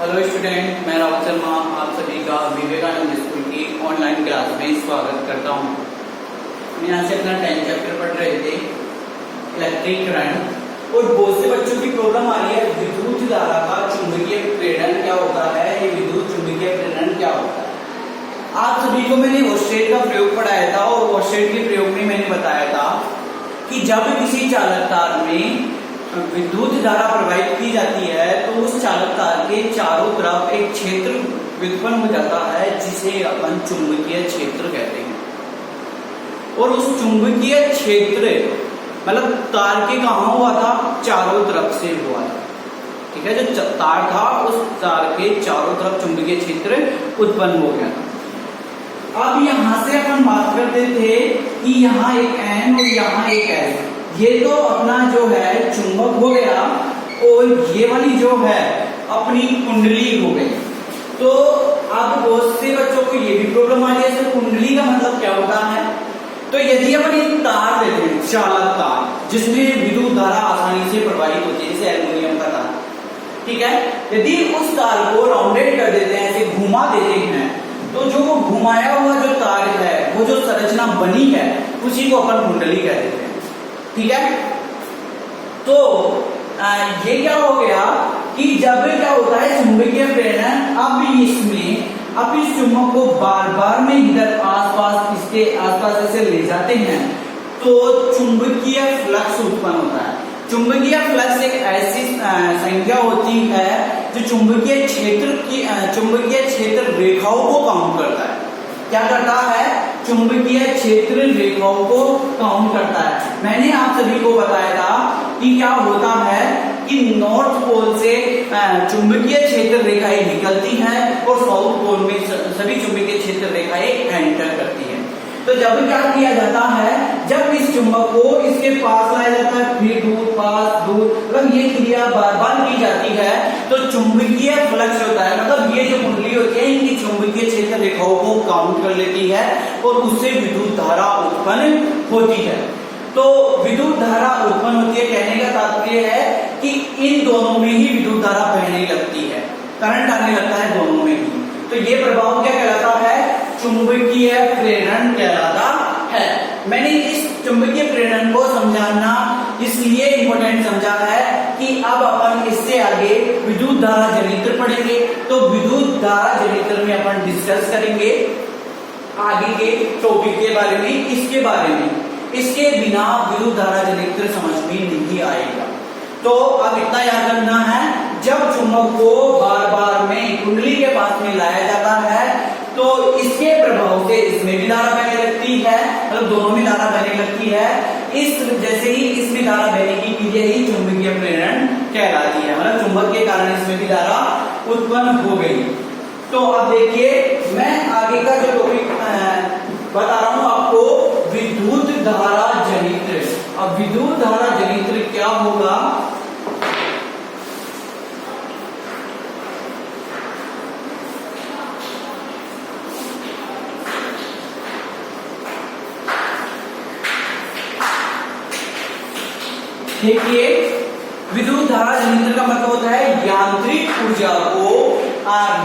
Hello student, मैं राहुल शर्मा आप सभी का विवेकानंद स्कूल की ऑनलाइन क्लास में स्वागत करता हूँ। हम यहाँ से अपना 10th चैप्टर पढ़ रहे थे इलेक्ट्रिक करंट, और बहुत से बच्चों की प्रॉब्लम आ रही है विद्युत धारा का चुंबकीय प्रेरण क्या होता है, ये विद्युत चुंबकीय प्रेरण क्या होता है। आप सभी को मैंने वोल्टेज का प्रयोग पढ़ाया था और वोल्टेज के प्रयोग में मैंने बताया था कि जब किसी चालक तार में विद्युत धारा प्रवाहित की जाती है तो उस चालक तार के चारों तरफ एक क्षेत्र व्युत्पन्न हो जाता है जिसे अपन चुंबकीय क्षेत्र कहते हैं। और उस चुंबकीय क्षेत्र मतलब तार के कहाँ हुआ था, चारों तरफ से हुआ था। ठीक है, जो तार था उस तार के चारों तरफ चुंबकीय क्षेत्र उत्पन्न हो गया था। अब यहां से अपन बात करते थे कि यहाँ एक N और यहाँ एक S, ये तो अपना जो है चुंबक हो गया और ये वाली जो है अपनी कुंडली हो गई। तो अब बहुत से बच्चों को ये भी प्रॉब्लम आ रही है, कुंडली का मतलब क्या होता है। तो यदि अपन एक तार लेते हैं, चालक तार जिसमें विद्युत धारा आसानी से प्रवाहित होती है, जैसे एल्युमिनियम का तार, ठीक है, यदि उस तार को राउंडेड कर देते हैं, ऐसे घुमा देते हैं, तो जो वो घुमाया हुआ जो तार है, वो जो संरचना बनी है, उसी को अपन कुंडली कह देते हैं। ठीक है, तो ये क्या हो गया कि जब क्या होता है चुंबकीय प्रेरण, अब इस चुंबक को बार बार में इधर आसपास, इसके आसपास ऐसे ले जाते हैं तो चुंबकीय फ्लक्स उत्पन्न होता है। चुंबकीय फ्लक्स एक ऐसी संख्या होती है जो चुंबकीय क्षेत्र रेखाओं को काउंट करता है। क्या करता है, चुंबकीय क्षेत्र रेखाओं को काउंट करता है। मैंने आप सभी को बताया था कि क्या होता है कि नॉर्थ पोल से चुंबकीय क्षेत्र रेखाएं निकलती हैं और साउथ पोल में सभी चुंबकीय क्षेत्र रेखाएं एंटर करती हैं। तो जब क्या किया जाता है, जब इस चुंबक को इसके पास लाया जाता है, फिर दूर, पास, दूर, मतलब ये क्रिया बार बार की जाती है, तो चुंबकीय फ्लक्स होता है। मतलब ये जो कुंडली होती है इनकी चुंबकीय क्षेत्र रेखाओं को काउंट कर लेती है और उससे विद्युत धारा उत्पन्न होती है। तो विद्युत धारा उत्पन्न होती है, कहने का तात्पर्य है कि इन दोनों में ही विद्युत धारा बहने लगती है, करंट आने लगता है दोनों में ही। तो ये प्रभाव क्या कहलाता है, चुंबकीय प्रेरण कहलाता है। मैंने इस चुंबकीय प्रेरण को समझाना इसलिए इंपॉर्टेंट समझा है कि अब अपन इससे आगे विद्युत धारा जनित्र पढ़ेंगे, तो विद्युत धारा जनित्र में अपन डिस्कस करेंगे आगे के टॉपिक के बारे में, इसके बारे में। इसके बिना विद्युत धारा जनित्र समझ में नहीं आएगा। तो अब इतना याद रखना है, जब चुंबक को बार बार में कुंडली के पास में लाया जाता है तो इसके प्रभाव से इसमें भी धारा बहने लगती है, मतलब दोनों में धारा बहने लगती है। जैसे ही इसमें धारा बहने की क्रिया ही चुंबकीय प्रेरण कहलाती है, मतलब चुंबक के कारण इसमें भी धारा उत्पन्न हो गई। तो अब देखिए, मैं आगे का जो टॉपिक बता रहा हूं आपको, विद्युत धारा जनित्र। अब विद्युत धारा जनित्र क्या होगा, देखिए, विद्युत धारा जनित्र का मतलब होता है यांत्रिक ऊर्जा को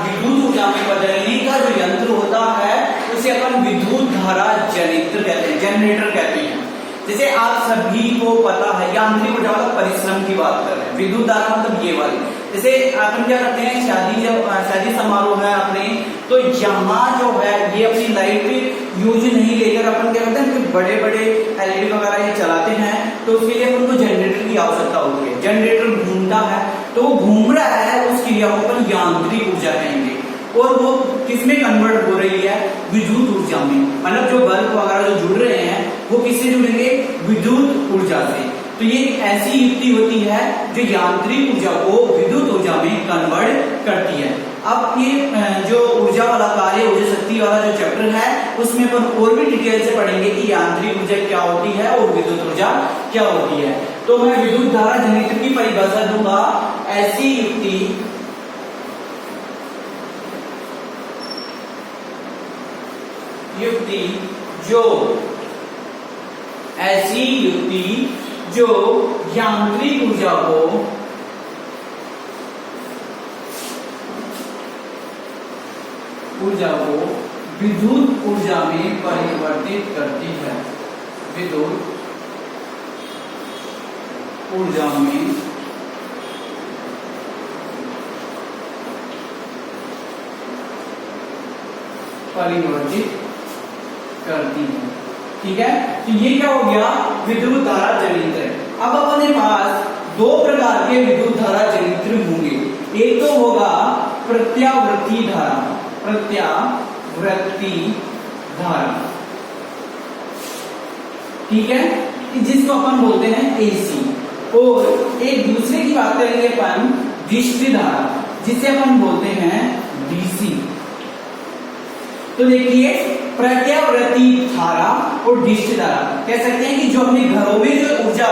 विद्युत ऊर्जा में बदलने का जो यंत्र होता है उसे अपन विद्युत धारा जनित्र कहते हैं, जनरेटर कहते हैं। जैसे आप सभी को पता है, यांत्रिक ऊर्जा मतलब परिश्रम की बात कर रहे हैं, विद्युत धारा मतलब ये वाली। जैसे अपन क्या करते हैं, शादी समारोह है अपने, तो यहाँ जो है ये अपनी लाइट यूज नहीं लेकर अपन क्या करते हैं, बड़े बड़े एलईडी वगैरह ये चलाते हैं, तो उसके लिए अपन को जनरेटर की आवश्यकता होती है। जनरेटर घूमता है, तो वो घूम रहा है, उस क्रिया को अपन यांत्रिक ऊर्जा कहेंगे। और वो किसमें कन्वर्ट हो रही है, विद्युत ऊर्जा में। मतलब जो बल्ब वगैरह जो जुड़ रहे हैं वो किससे जुड़ेंगे, विद्युत ऊर्जा से। तो ये ऐसी युक्ति होती है जो यांत्रिक ऊर्जा को विद्युत ऊर्जा में कन्वर्ट करती है। अब ये जो ऊर्जा वाला कार्य, ऊर्जा शक्ति वाला जो चैप्टर है उसमें अपन और भी डिटेल से पढ़ेंगे कि यांत्रिक ऊर्जा क्या होती है और विद्युत ऊर्जा क्या होती है। तो मैं विद्युत धारा जनित्र की परिभाषा दूंगा, ऐसी युक्ति जो यांत्रिक ऊर्जा को ऊर्जा को विद्युत ऊर्जा में परिवर्तित करती है। विद्युत ऊर्जा में परिवर्तित करती है। ठीक है, तो ये क्या हो गया, विद्युत धारा जनित्र। अब अपने पास दो प्रकार के विद्युत धारा जनित्र होंगे। एक तो होगा प्रत्यावर्ती धारा, प्रत्यावर्ती धारा, ठीक है, जिसको अपन बोलते हैं एसी। और एक दूसरे की बात करेंगे अपन डिस्ट्री धारा, जिसे अपन बोलते हैं डीसी। तो देखिए, प्रत्यावर्ती धारा और डिस्ट्री धारा कह सकते हैं कि जो अपने घरों में जो ऊर्जा,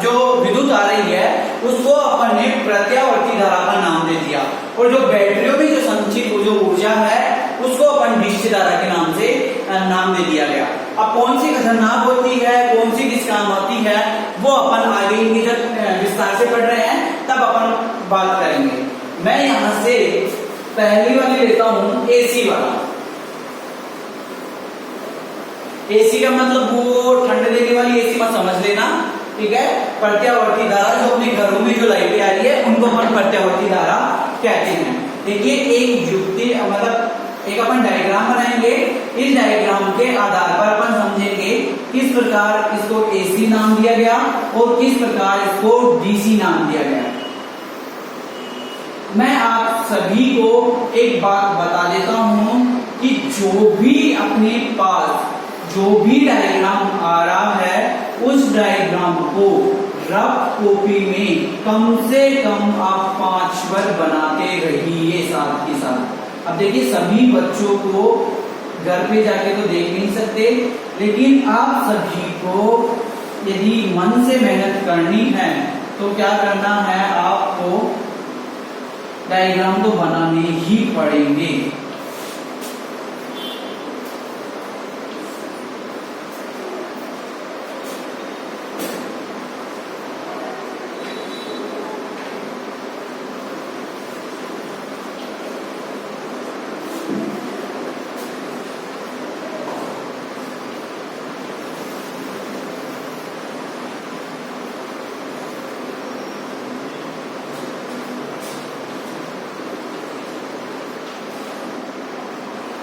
जो विद्युत आ रही है, उसको अपन ने प्रत्यावर्ती धारा का नाम दे दिया। और जो बैटरियों में जो संचित जो ऊर्जा है, उसको अपन डिस्ट्री धारा के नाम से नाम दे दिया गया। अब कौन सी खतरनाक होती है, कौन सी किस काम आती है, वो अपन आगे इनकी जब विस्तार से पढ़ रहे हैं तब अपन बात करेंगे। मैं यहां से पहली वाली लेता हूं, एसी वाला। एसी का मतलब वो ठंड देने वाली एसी मत समझ लेना, ठीक है। प्रत्यावर्ती धारा जो अपने घरों में जो लाइटें आ रही है, उनको अपन प्रत्यावर्ती धारा कहते हैं। देखिए, एक युक्ति मतलब एक अपन डायग्राम बनाएंगे। इस डायग्राम के आधार पर अपन समझेंगे किस प्रकार इसको एसी नाम दिया गया और किस प्रकार इसको डीसी नाम दिया गया। मैं आप सभी को एक बात बता देता हूं कि जो भी अपने पास जो भी डायग्राम आ रहा है, उस डायग्राम को रफ कॉपी में कम से कम आप 5 बार बनाते रहिए साथ के साथ। अब देखिए, सभी बच्चों को घर पे जाके तो देख नहीं सकते, लेकिन आप सभी को यदि मन से मेहनत करनी है तो क्या करना है, आपको डायग्राम तो बनाने ही पड़ेंगे।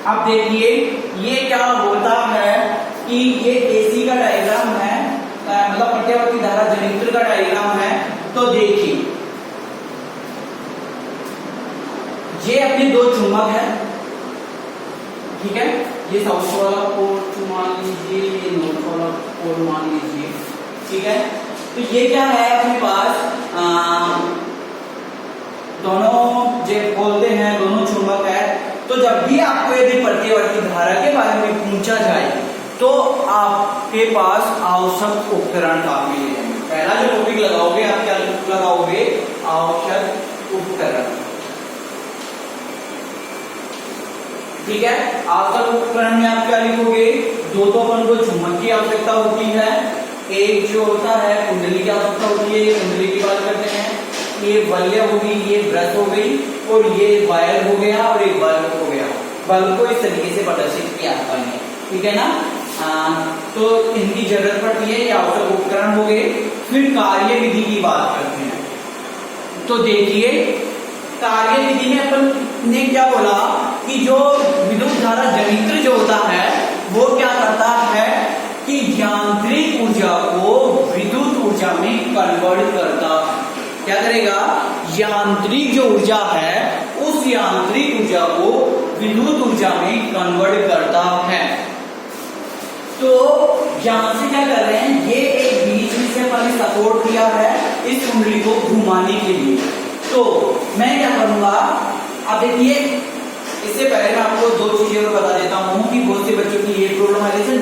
अब देखिए, ये क्या होता है कि ये एसी का डायग्राम है, मतलब प्रत्यावर्ती धारा जनित्र का डायग्राम है। तो देखिए, ये अपने दो चुंबक है, ठीक है। ये साउथ वाला पोल मान लीजिए, ये नॉर्थ वाला पोल मान लीजिए, ठीक है। तो ये क्या है, अपने पास दोनों जो बोलते हैं दोनों चुंबक है। तो जब भी आपको यदि प्रत्यावर्ती धारा के बारे में पूछा जाए तो आपके पास आवश्यक उपकरण काफी है। पहला जो टॉपिक लगाओगे आप क्या लगाओगे, आवश्यक उपकरण, ठीक है। आवश्यक उपकरण में आप क्या लिखोगे, दो तो अपन को चुंबक की आवश्यकता होती है, एक जो होता है कुंडली की आवश्यकता होती है। कुंडली की बात करते हैं, ये वलय होगी, ये ब्रश हो गई, और ये वायर हो गया, और एक बल्ब हो गया। बल्ब को इस तरीके से प्रदर्शित किया अपन ने, ठीक है ना। तो इनकी जरूरत पड़ती है, ये आवश्यक उपकरण हो गए। फिर कार्य विधि की बात करते हैं। तो देखिए, कार्य विधि में अपन ने क्या बोला कि जो विद्युत धारा जनित्र जो होता है, वो क्या करता है कि यांत्रिक ऊर्जा को विद्युत ऊर्जा में कन्वर्ट करता है। क्या करेगा, यांत्रिक जो ऊर्जा है, उस यांत्रिक ऊर्जा को विद्युत ऊर्जा में कन्वर्ट करता है। तो यहां से क्या कर रहे हैं, ये एक बीच में से अपन ने सपोर्ट दिया है इस कुंडली को घुमाने के लिए। तो मैं क्या करूंगा, अब देखिए, इससे पहले मैं आपको दो चीजें और बता देता हूं कि बहुत से बच्चों की ये प्रॉब्लम है। जैसे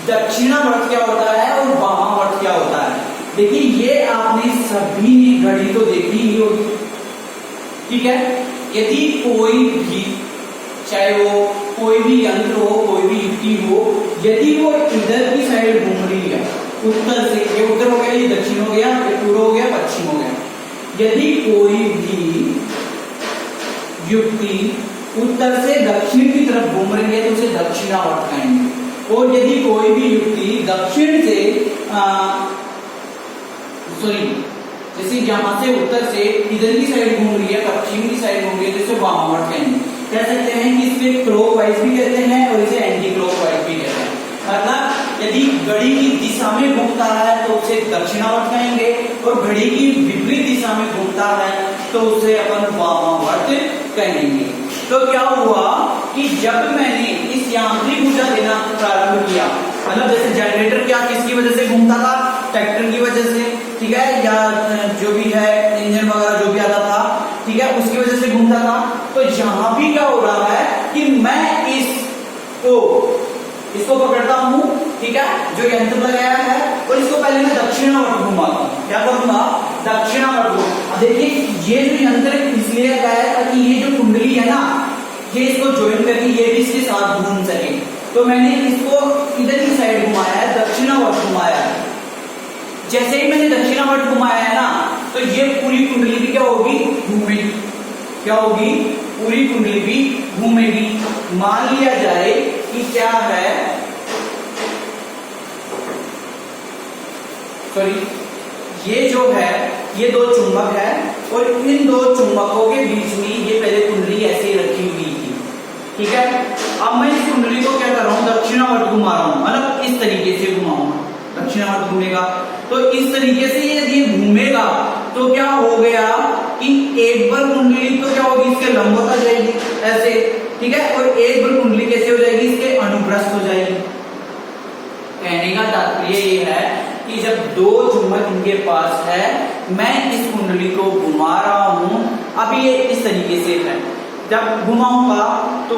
दक्षिणावर्त क्या होता है और वामावर्त क्या होता है। देखिए, ये आपने सभी ने घड़ी तो देखी ही होगी, ठीक है। यदि कोई भी, चाहे वो कोई भी यंत्र हो, कोई भी युक्ति हो, यदि वो इधर की साइड घूम रही है, उत्तर से, ये उत्तर हो गया, ये दक्षिण हो गया, ये पूर्व हो गया, पश्चिम हो गया। यदि कोई भी युक्ति उत्तर से दक्षिण की तरफ घूम रही है तो उसे दक्षिणावर्त कहेंगे। और यदि कोई भी युक्ति दक्षिण से जैसे यहाँ से उत्तर से इधर की साइड घूम रही है, पश्चिम की साइड घूम रही है तो इसे वामावर्त कहेंगे। कह सकते हैं कि इसे क्लॉकवाइज भी कहते हैं और इसे एंटी क्लॉकवाइज भी कहते हैं। मतलब यदि घड़ी की दिशा में घूमता है तो उसे दक्षिणावर्त कहेंगे और घड़ी की विपरीत दिशा में घूमता है तो उसे अपन वामावर्त कहेंगे। तो क्या हुआ कि जब मैंने इस यांत्रिक ऊर्जा देना प्रारंभ किया, मतलब जैसे जनरेटर क्या किसकी वजह से घूमता था, ट्रैक्टर की वजह से, ठीक है, या जो भी है इंजन वगैरह जो भी आता था, ठीक है, उसकी वजह से घूमता था। तो यहां भी क्या हो रहा है कि मैं इसको पकड़ता हूं, ठीक है, जो यंत्र लगाया है, और इसको पहले मैं दक्षिणावर्त घुमाता हूं। क्या करूंगा, दक्षिणावर्त। अब देखिए ये जो यंत्र इसलिए लगाया है ताकि ये जो कुंडली है ना, ये इसको ज्वाइन करके ये भी इसके साथ घूम सके। तो मैंने इसको इधर की साइड घुमाया है, दक्षिणावर्त घुमाया है। जैसे ही मैंने दक्षिणावर्त घुमाया है ना, तो ये पूरी कुंडली भी क्या होगी, घूमेगी। क्या होगी, पूरी कुंडली भी घूमेगी। मान लिया जाए कि क्या है, ये जो है ये दो चुंबक है और इन दो चुंबकों के बीच में ये पहले कुंडली ऐसे रखी हुई थी, ठीक है। अब मैं इस कुंडली को क्या कर रहा हूं, दक्षिणावर्त घुमा रहा हूं, मतलब इस तरीके से घुमाऊंगा, दक्षिणावर्त घूमेगा। तो इस तरीके से यदि घूमेगा तो क्या हो गया कि एक बार कुंडली तो क्या होगी, इसके लंबवत आ जाएगी ऐसे, ठीक है, और एक बार कुंडली कैसे हो जाएगी, इसके अनुप्रस्थ हो जाएगी। कहने का तात्पर्य ये है कि जब दो चुंबक इनके पास है, मैं इस कुंडली को घुमा रहा हूं, अब ये इस तरीके से है, जब घुमाऊंगा तो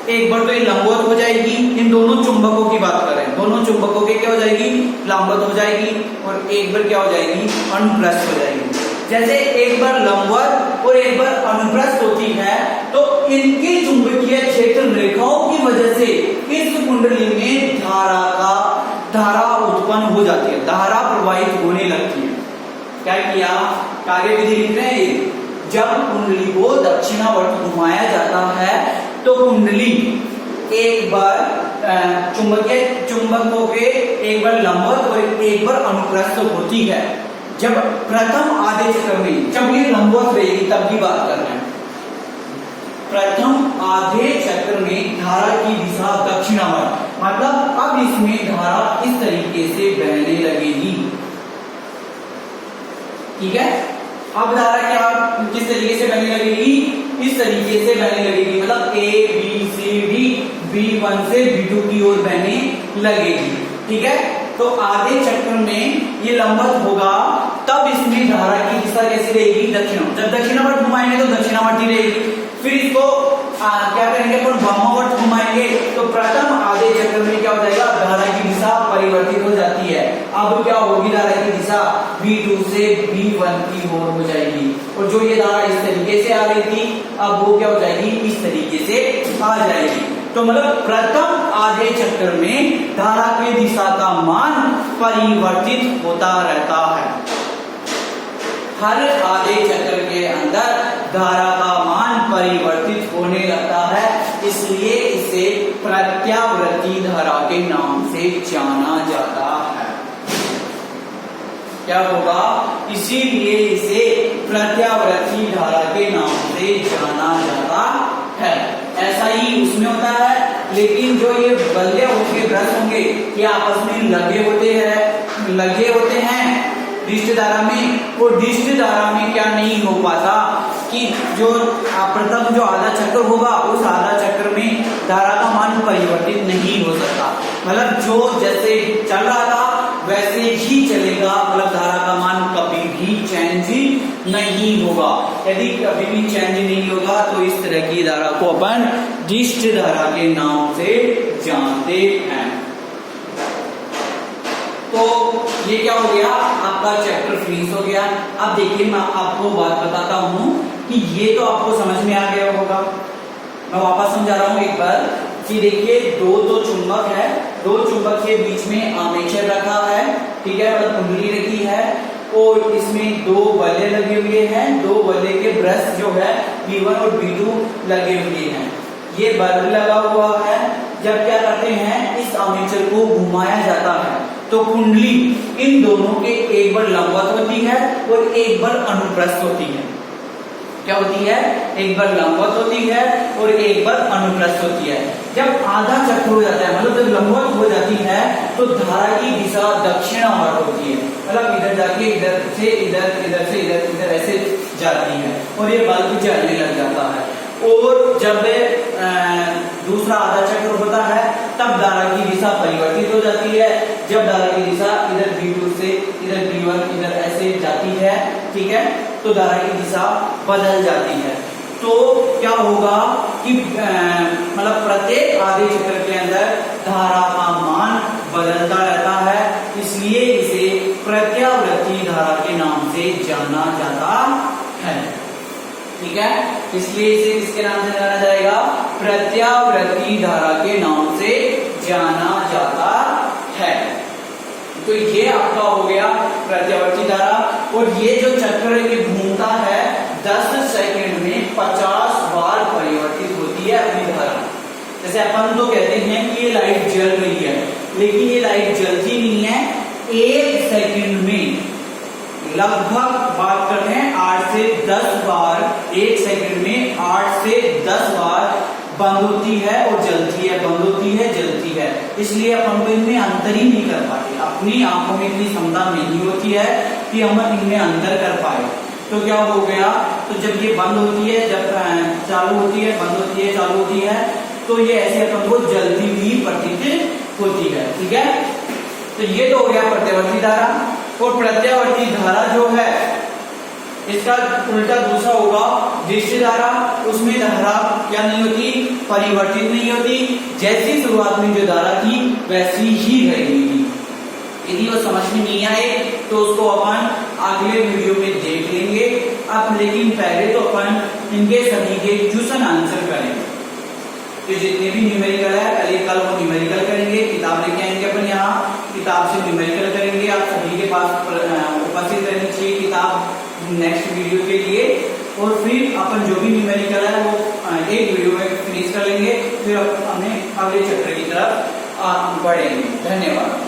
एक बार तो ये लंबवत हो जाएगी। इन दोनों चुंबकों की बात करें, दोनों चुंबकों के क्या हो जाएगी, लंबवत हो जाएगी, और एक बार क्या हो जाएगी, अनुप्रस्थ हो जाएगी। जैसे एक बार लंबवत और एक बार अनुप्रस्थ होती है तो इनकी चुंबकीय क्षेत्र रेखाओं की वजह से इस कुंडली में धारा उत्पन्न हो जाती है, धारा प्रवाहित होने लगती है। क्या किया, कार्य विधि लिख रहे हैं। जब कुंडली को दक्षिणावर्त घुमाया जाता है तो कुंडली एक बार चुंबकों के एक बार लंबवत और एक बार अनुप्रस्थ होती है। जब प्रथम आधे चक्र में, जब ये लंबवत रहेगी तब की बात कर रहे हैं, प्रथम आधे चक्र में धारा की दिशा दक्षिणावर्त, मतलब अब इसमें धारा इस तरीके से बहने लगेगी, ठीक है। अब धारा क्या किस तरीके से बहने लगेगी, इस तरीके से बहने लगेगी, मतलब A B C D B1 से B2 की ओर बहने लगेगी, ठीक है। तो आधे चक्र में ये लंबवत होगा, तब इसमें धारा की दिशा कैसी रहेगी, दक्षिणावर्त। जब दक्षिणावर्त घुमाएंगे तो दक्षिणावर्त ही रहेगी। फिर इसको क्या करेंगे, अपन वामावर्त घुमाएंगे तो प्रथम आधे चक्र में क्या हो जाएगा, धारा की दिशा परिवर्तित हो जाती है। अब क्या होगी, धारा की दिशा B2 से B1 की ओर हो जाएगी, और जो ये धारा इस तरीके से आ रही थी अब वो क्या हो जाएगी, इस तरीके से आ जाएगी। तो मतलब प्रथम आधे चक्र में धारा की दिशा का मान परिवर्तित होता रहता है। हर आधे चक्र के अंदर धारा का मान परिवर्तित होने लगता है, इसलिए इसे प्रत्यावर्ती धारा के नाम से जाना जाता है। क्या होगा, इसीलिए इसे प्रत्यावर्ती धारा के नाम से जाना जाता है। ऐसा ही उसमें होता है, लेकिन जो ये बल्ले होंगे, ब्रश होंगे, ये आपस में लगे होते हैं डिस्च धारा में। और डिस्च धारा में क्या नहीं हो पाता कि जो प्रथम जो आधा चक्र होगा उस आधा चक्र में धारा का मान परिवर्तित नहीं हो सकता, मतलब जो जैसे चल रहा था वैसे ही चलेगा, मतलब धारा का मान कभी भी चेंज नहीं होगा। यदि कभी भी चेंज नहीं होगा तो इस तरह की धारा को अपन डिस्च धारा के नाम से जानते हैं। तो ये क्या हो गया, आपका चैप्टर फिनिश हो गया। अब देखिए मैं आपको बात बताता हूं कि ये तो आपको समझ में आ गया होगा। मैं वापस समझा रहा हूं एक बार कि देखिए दो चुंबक है, दो चुंबक के बीच में आर्मेचर रखा है, ठीक है, मतलब कुंडली रखी है, और इसमें दो बल्ले लगे हुए हैं। दो बल्ले के ब्रश जो है B1 और B2 लगे हुए हैं। ये बल्ब लगा हुआ है। जब क्या करते हैं, इस आर्मेचर को घुमाया जाता है तो कुंडली इन दोनों के एक बार लंबवत होती है और एक बार अनुप्रस्थ होती है। क्या होती है? एक बार लंबवत होती है और एक बार अनुप्रस्थ होती है। जब आधा चक्र हो जाता है, मतलब जब लंबवत हो जाती है तो धारा की दिशा दक्षिणावर्त होती है, मतलब इधर जाके इधर से इधर, इधर से इधर, इधर ऐसे जाती है और ये बल्ब जलने लग जाता है। और जब दूसरा आधा चक्र होता है तब धारा की दिशा परिवर्तित हो जाती है। जब धारा की दिशा इधर B2 से इधर B1 इधर ऐसे जाती है, ठीक है, तो धारा की दिशा बदल जाती है। तो क्या होगा कि मतलब प्रत्येक आधे चक्र के अंदर धारा का मान बदलता रहता है, इसलिए इसे प्रत्यावर्ती धारा के नाम से जाना जाता है। ठीक है, इसलिए इसे किसके नाम से जाना जाएगा? प्रत्यावर्ती धारा के नाम से जाना जाता है। तो ये आपका हो गया प्रत्यावर्ती धारा। और ये जो चक्र ये घूमता है 10 सेकंड में 50 बार परिवर्तित होती है अपनी धारा। जैसे अपन तो कहते हैं कि ये लाइट जल रही है, लेकिन ये लाइट जलती नहीं है। 1 सेकंड में लगभग बात करते हैं 8 से 10 बार, 1 सेकंड में 8 से 10 बार बंद होती है और जलती है, बंद होती है, जलती है। इसलिए अपन को इनमें अंतर ही नहीं कर पाते, अपनी आंखों में इतनी क्षमता नहीं होती है कि हम इनमें अंतर कर पाए। तो क्या हो गया, तो जब ये बंद होती है, जब चालू होती है, बंद होती है, चालू होती है, तो ये ऐसे अपन को जलती हुई प्रतीत होती है। ठीक है, तो ये तो हो गया प्रत्यावर्ती धारा। और प्रत्यावर्ती धारा जो है इसका उल्टा दूसरा होगा दृश्य धारा। उसमें धारा क्या नहीं होती? परिवर्तित नहीं होती। जैसी शुरुआत में जो धारा थी वैसी ही रहेगी। यदि वो समझ में नहीं आए तो उसको अपन अगले वीडियो में देख लेंगे। अब लेकिन पहले तो अपन इनके सभी के क्वेश्चन आंसर करेंगे। तो जितने भी न्यूमेरिकल है पहले कल वो न्यूमेरिकल करेंगे, किताब लेके आएंगे अपन यहाँ, किताब से न्यूमेरिकल करेंगे। आप सभी के पास उपस्थित रहनी चाहिए किताब नेक्स्ट वीडियो के लिए। और फिर अपन जो भी न्यूमेरिकल है वो एक वीडियो में फिनिश कर लेंगे, फिर अपने अगले चैप्टर की तरफ बढ़ेंगे। धन्यवाद।